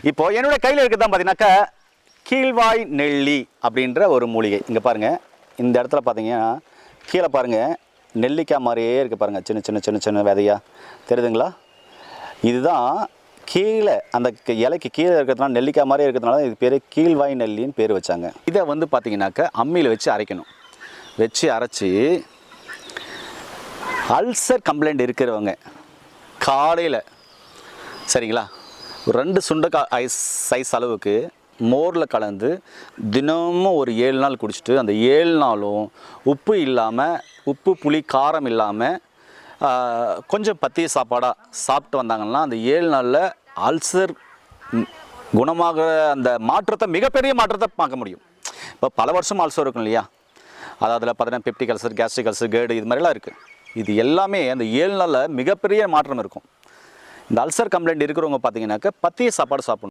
இப்போ என்னோட கையில் இருக்கிறது தான் பார்த்தீங்கன்னாக்கா கீழ்வாய் நெல்லி அப்படின்ற ஒரு மூலிகை. இங்கே பாருங்கள், இந்த இடத்துல பார்த்தீங்கன்னா கீழே பாருங்கள் நெல்லிக்காய் மாதிரியே இருக்குது பாருங்கள், சின்ன சின்ன சின்ன சின்ன விதையாக தெரியுதுங்களா? இதுதான் கீழே அந்த இலைக்கு கீழே இருக்கிறதுனால நெல்லிக்காய் மாதிரியே இருக்கிறதுனால இது பேர் கீழ்வாய் நெல்லின்னு பேர் வச்சாங்க. இதை வந்து பார்த்தீங்கன்னாக்கா அம்மியில் வச்சு அரைக்கணும். வச்சு அரைச்சி அல்சர் கம்ப்ளைண்ட் இருக்கிறவங்க காலையில் சரிங்களா, ஒரு 2 சுண்டைக்காய் சைஸ் அளவுக்கு மோரில் கலந்து தினமும் ஒரு 7 நாள் குடிச்சிட்டு அந்த 7 நாளும் உப்பு இல்லாமல், உப்பு புளி காரம் இல்லாமல் கொஞ்சம் பத்திய சாப்பாடாக சாப்பிட்டு வந்தாங்கன்னா அந்த 7 நாளில் அல்சர் குணமாக அந்த மாற்றத்தை, மிகப்பெரிய மாற்றத்தை பார்க்க முடியும். இப்போ பல வருஷம் அல்சர் இருக்கும் இல்லையா, அதில் பார்த்தீங்கன்னா peptic ulcer, gastric ulcer, curd இது மாதிரிலாம் இருக்குது. இது எல்லாமே அந்த 7 நாளில் மிகப்பெரிய மாற்றம் இருக்கும். இந்த அல்சர் கம்ப்ளைண்ட் இருக்கிறவங்க பார்த்தீங்கன்னாக்கா பத்திய சாப்பாடு சாப்பிடணும்.